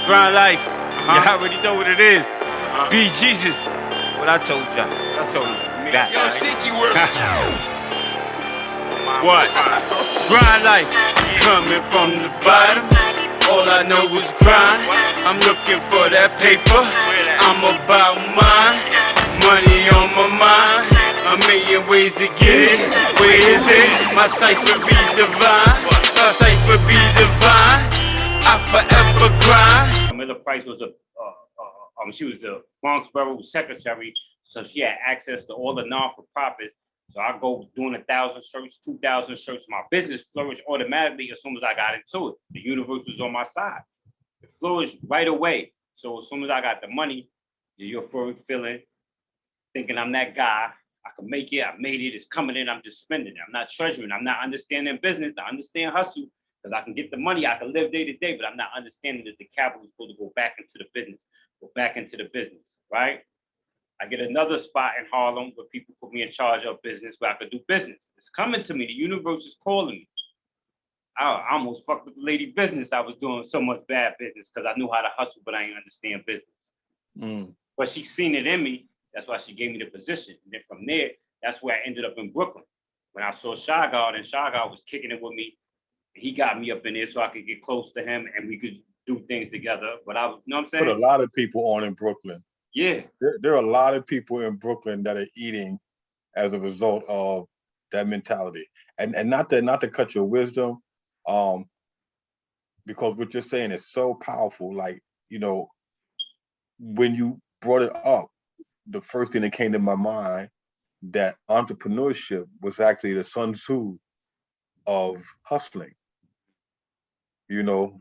Grind life. You already know what it is. Be Jesus. What I told y'all. I told you. That, Yo, Sticky works. What? Grind life. Coming from the bottom. All I know is grind. I'm looking for that paper. I'm about mine. Money on my mind. A million ways to get it. Where is it? My cipher be divine. My cipher be divine. I forever grind. Camilla Price was she was the Bronx Borough secretary, so she had access to all the non-for-profits. So I go doing 1,000 shirts, 2,000 shirts. My business flourished automatically as soon as I got into it. The universe was on my side. It flourished right away. So as soon as I got the money, the euphoric feeling, thinking I'm that guy, I can make it, I made it, it's coming in, I'm just spending it. I'm not treasuring, I'm not understanding business, I understand hustle, because I can get the money, I can live day to day, but I'm not understanding that the capital is supposed to go back into the business, right? I get another spot in Harlem where people put me in charge of business where I could do business. It's coming to me, the universe is calling me. I almost fucked with the lady business. I was doing so much bad business because I knew how to hustle, but I didn't understand business. But she seen it in me. That's why she gave me the position. And then from there, that's where I ended up in Brooklyn. When I saw Shy God, and Shy God was kicking it with me, he got me up in there so I could get close to him and we could do things together. But I was, you know what I'm saying? Put a lot of people on in Brooklyn. Yeah. There are a lot of people in Brooklyn that are eating as a result of that mentality. And not to cut your wisdom, because what you're saying is so powerful. Like, you know, when you brought it up, the first thing that came to my mind that entrepreneurship was actually the Sun Tzu of hustling. You know,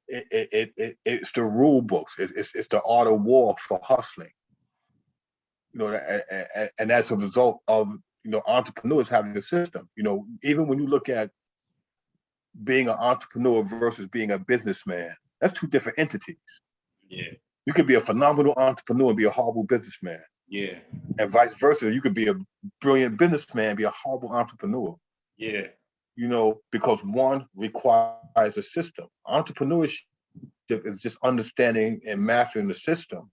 it's the rule books. It's the art of war for hustling. You know, and as a result of, you know, entrepreneurs having a system. You know, even when you look at being an entrepreneur versus being a businessman, that's two different entities. Yeah. You could be a phenomenal entrepreneur and be a horrible businessman. Yeah. And vice versa. You could be a brilliant businessman and be a horrible entrepreneur. Yeah. You know, because one requires a system. Entrepreneurship is just understanding and mastering the system.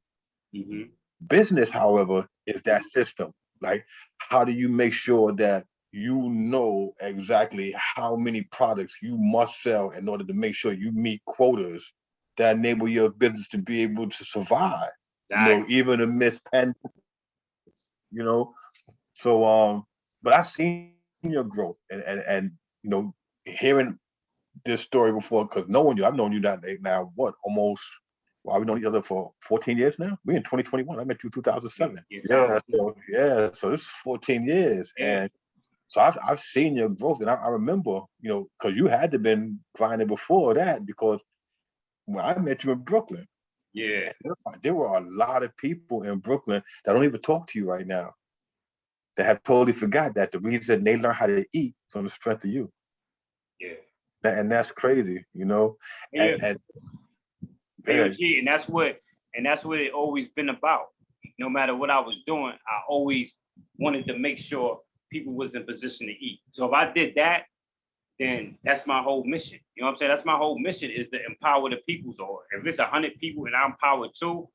Mm-hmm. Business, however, is that system. Like, how do you make sure that you know exactly how many products you must sell in order to make sure you meet quotas that enable your business to be able to survive, you know, even amidst pandemics, you know? So, but I've seen your growth and you know, hearing this story before, because knowing you, I've known you now, what, almost, well, we've known each other for 14 years now? We're in 2021. I met you in 2007. So this is 14 years. Yeah. And so I've seen your growth. And I remember, you know, because you had to been grinding before that, because when I met you in Brooklyn, yeah, there were a lot of people in Brooklyn that don't even talk to you right now, that have totally forgot that the reason they learn how to eat is on the strength of you. Yeah. And that's crazy, you know? Yeah. And that's what it always been about. No matter what I was doing, I always wanted to make sure people was in position to eat. So if I did that, then that's my whole mission. You know what I'm saying? That's my whole mission, is to empower the people. So if it's 100 people and I'm empowered too,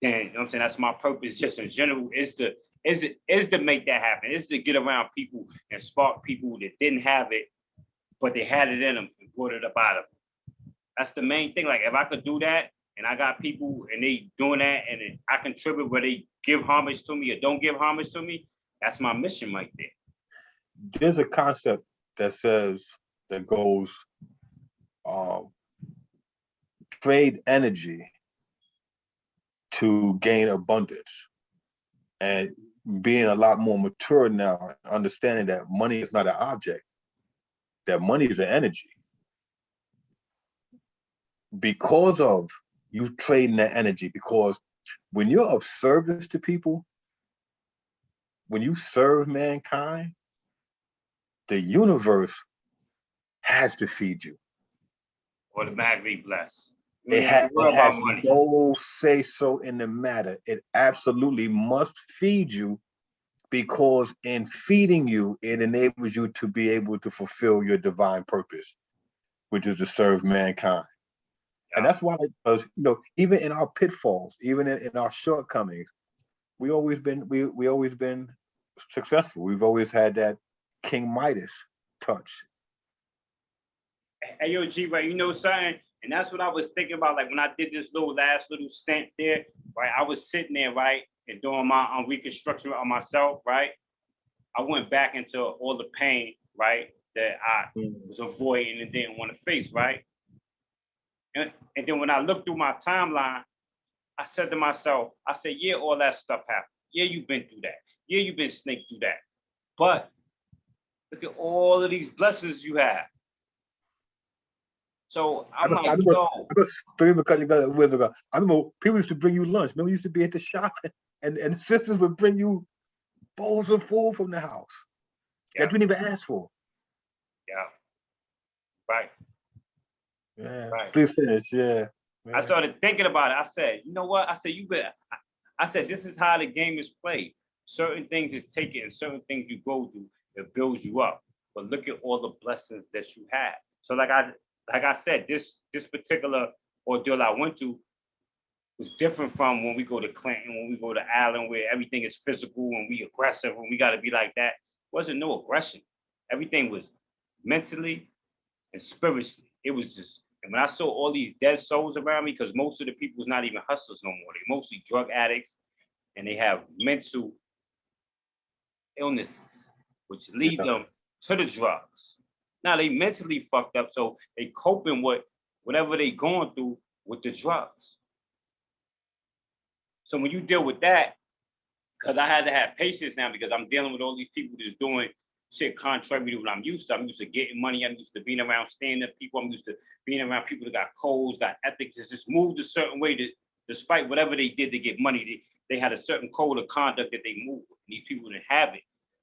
then, you know what I'm saying, that's my purpose just in general, is to make that happen. Is to get around people and spark people that didn't have it, but they had it in them and brought it up out of them. That's the main thing. Like, if I could do that and I got people and they doing that and I contribute where they give homage to me or don't give homage to me, that's my mission right there. There's a concept that goes, trade energy to gain abundance. And being a lot more mature now, understanding that money is not an object, that money is an energy. Because of you trading that energy, because when you're of service to people, when you serve mankind, the universe has to feed you. Automatically blessed. It has no say so in the matter. It absolutely must feed you, because in feeding you, it enables you to be able to fulfill your divine purpose, which is to serve mankind. And that's why, because you know, even in our pitfalls, even in our shortcomings, we always been successful. We've always had that King Midas touch. Hey, yo, G, right, you know something? And that's what I was thinking about, like when I did this last little stint there, right? I was sitting there, right, and doing my reconstruction on myself, right? I went back into all the pain, right, that I was avoiding and didn't want to face, right? And then when I looked through my timeline, I said to myself, I said, yeah, all that stuff happened. Yeah, you've been through that. Yeah, you've been snaked through that. But look at all of these blessings you have. So I'm like, yo. I remember people used to bring you lunch. Remember, you used to be at the shop and the sisters would bring you bowls of food from the house that you didn't even ask for. Yeah. Right. Yeah. Right. Please finish. Yeah. I started thinking about it. I said, you know what? I said, I said, this is how the game is played. Certain things is taken and certain things you go through, it builds you up. But look at all the blessings that you have. So like I said, this particular ordeal I went to was different from when we go to Clinton, when we go to Allen, where everything is physical and we aggressive and we got to be like that. It wasn't no aggression. Everything was mentally and spiritually. It was just, and when I saw all these dead souls around me, because most of the people is not even hustlers no more. They're mostly drug addicts and they have mental illnesses, which lead them to the drugs. Now they mentally fucked up, so they coping with whatever they going through with the drugs. So when you deal with that, because I had to have patience now because I'm dealing with all these people that's doing shit contrary to what I'm used to. I'm used to getting money. I'm used to being around stand-up people. I'm used to being around people that got codes, got ethics. It's just moved a certain way that despite whatever they did to get money, they had a certain code of conduct that they moved with. And these people didn't have it.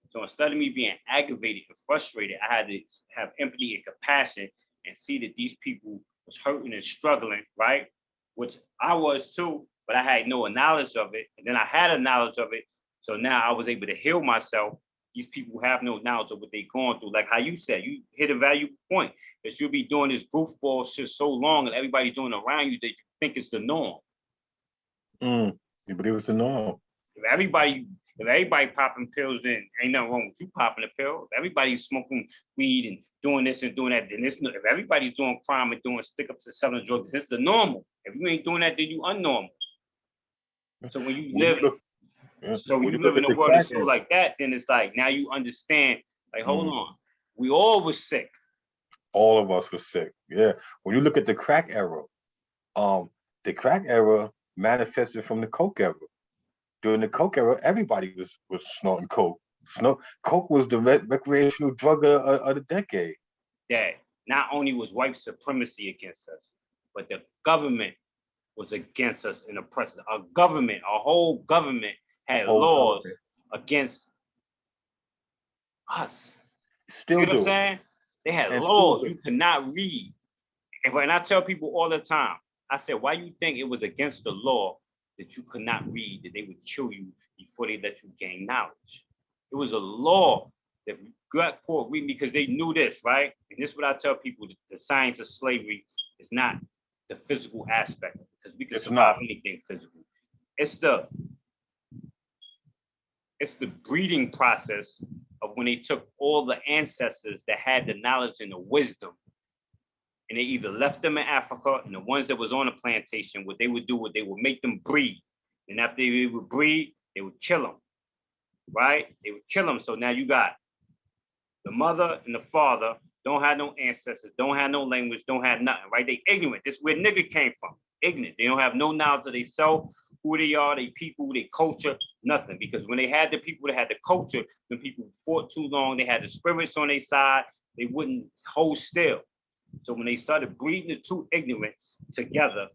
So instead of me being aggravated and frustrated, I had to have empathy and compassion and see that these people was hurting and struggling, right? Which I was too, but I had no knowledge of it. And then I had a knowledge of it. So now I was able to heal myself. These people have no knowledge of what they're going through. Like how you said, you hit a valuable point that you'll be doing this goofball shit so long and everybody's doing around you that you think it's the norm. You believe it's the norm. If everybody popping pills, then ain't nothing wrong with you popping a pill. If everybody's smoking weed and doing this and doing that, then it's if everybody's doing crime and doing stick-ups and selling drugs, it's the normal. If you ain't doing that, then you unnormal. So when you live, you live in a world that's so like that, then it's like now you understand. Like, hold on, we all was sick. All of us were sick. Yeah. When you look at the crack era, manifested from the coke era. During the coke era, everybody was snorting coke. Coke was the recreational drug of the decade. That not only was white supremacy against us, but the government was against us and oppressed us. A whole government had laws against us. Still you know do. What I'm saying? They had laws you could not read. And when I tell people all the time, I said, why you think it was against the law that you could not read, that they would kill you before they let you gain knowledge? It was a law that got caught reading because they knew this, right? And this is what I tell people, the science of slavery is not the physical aspect, because we can survive anything physical. It's the breeding process of when they took all the ancestors that had the knowledge and the wisdom, and they either left them in Africa, and the ones that was on the plantation, what they would do, they would make them breed. And after they would breed, they would kill them, right? They would kill them. So now you got the mother and the father don't have no ancestors, don't have no language, don't have nothing, right? They ignorant. This is where nigga came from, ignorant. They don't have no knowledge of themselves, who they are, they people, they culture, nothing. Because when they had the people that had the culture, when people fought too long, they had the spirits on their side, they wouldn't hold still. So when they started breeding the two ignorants together,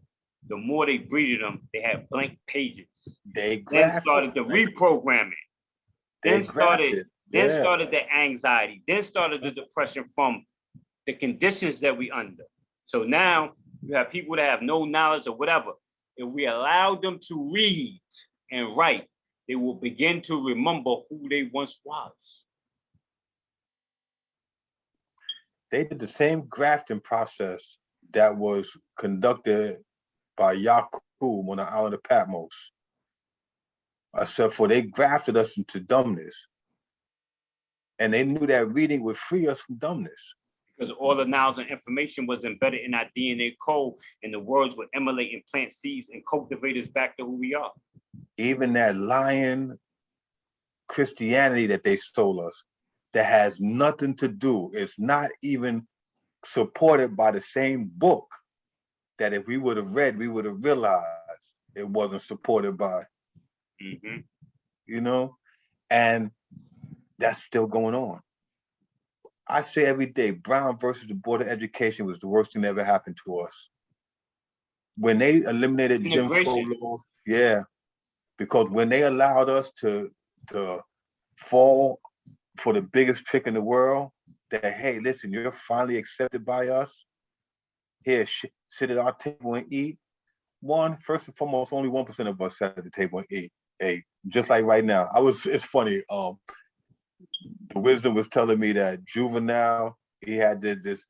the more they breeded them, they had blank pages. Then started the reprogramming. Then started the anxiety. Then started the depression from the conditions that we under. So now you have people that have no knowledge or whatever. If we allow them to read and write, they will begin to remember who they once was. They did the same grafting process that was conducted by Yaqub on the island of Patmos. Except for they grafted us into dumbness. And they knew that reading would free us from dumbness. Because all the knowledge and information was embedded in our DNA code, and the words would emulate and plant seeds and cultivate us back to who we are. Even that lying Christianity that they sold us, that has nothing to do, it's not even supported by the same book that if we would have read, we would have realized it wasn't supported by. You know, and that's still going on. I say every day, Brown versus the Board of Education was the worst thing that ever happened to us. When they eliminated Jim Crow laws, yeah, because when they allowed us to fall for the biggest trick in the world, that, hey, listen, you're finally accepted by us. Here, sit at our table and eat. First and foremost, only 1% of us sat at the table and eat. Hey, just like right now, it's funny. The wisdom was telling me that Juvenile, he had this,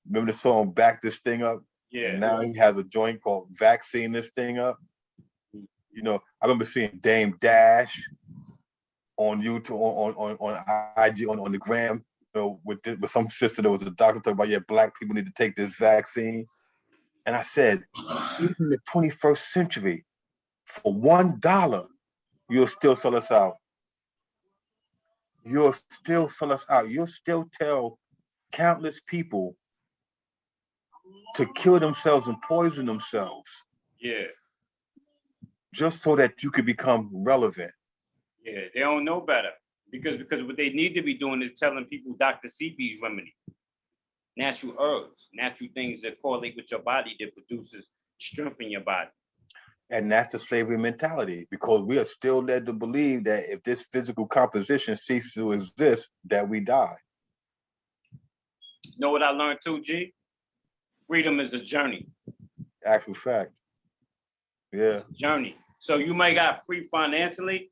remember the song Back This Thing Up? Yeah. And now he has a joint called Vaccine This Thing Up. You know, I remember seeing Dame Dash on YouTube, on IG, on the gram, you know, with some sister that was a doctor talking about, yeah, black people need to take this vaccine. And I said, even in the 21st century, for $1, you'll still sell us out. You'll still sell us out. You'll still tell countless people to kill themselves and poison themselves. Yeah. Just so that you could become relevant. Yeah, they don't know better. Because what they need to be doing is telling people Dr. CB's remedy. Natural herbs, natural things that correlate with your body that produces strength in your body. And that's the slavery mentality, because we are still led to believe that if this physical composition ceases to exist, that we die. You know what I learned too, G? Freedom is a journey. Actual fact. Yeah. Journey. So you might got free financially,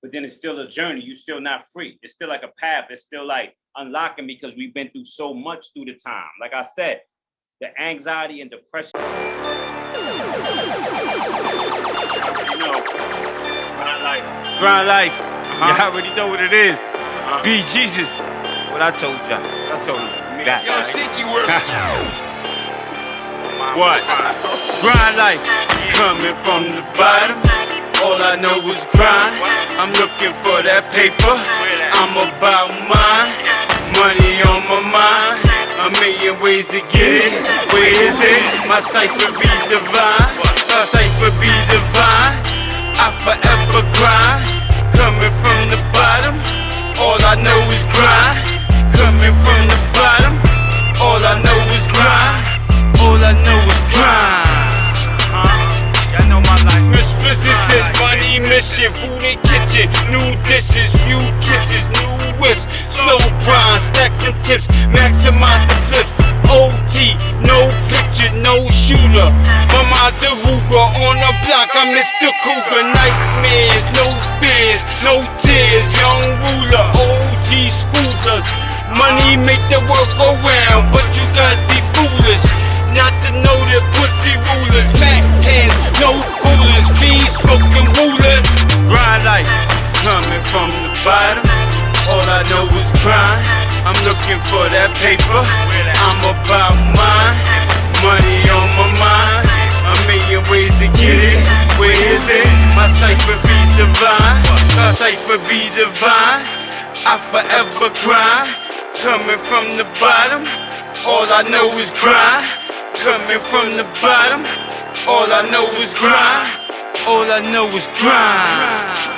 but then it's still a journey. You're still not free. It's still like a path. It's still like unlocking, because we've been through so much through the time. Like I said, the anxiety and depression. You know, grind life. Grind life. You already know what it is. Be Jesus. What I told y'all. I told you. Yo, Sticky works. What? Grind life. Coming from the bottom. All I know is grind. I'm looking for that paper. I'm about mine. Money on my mind. A million ways to get it. Where is it? My cipher be divine. My cipher be divine. I forever grind. Coming from the bottom. All I know is grind. Coming from the bottom. All I know is grind. All I know is grind. Y'all know my life. Position, money mission, food in kitchen, new dishes, few kisses, new whips, slow grind, stack them tips, maximize the flips. OT, no picture, no shooter. Mama the Ruger on the block, I'm Mr. Cougar. Nightmares, no fears, no tears. Young ruler, OG scooters. Money make the world go round, but you gotta be foolish not to know the pussy rulers. Mac 10, no coolers, fiends smoking rulers. Grind life, coming from the bottom. All I know is grind. I'm looking for that paper. I'm about mine. Money on my mind. A million ways to get it. Where is it? My cipher be divine. My cipher be divine. I forever grind. Coming from the bottom. All I know is grind. Coming from the bottom, all I know is grind. All I know is grind.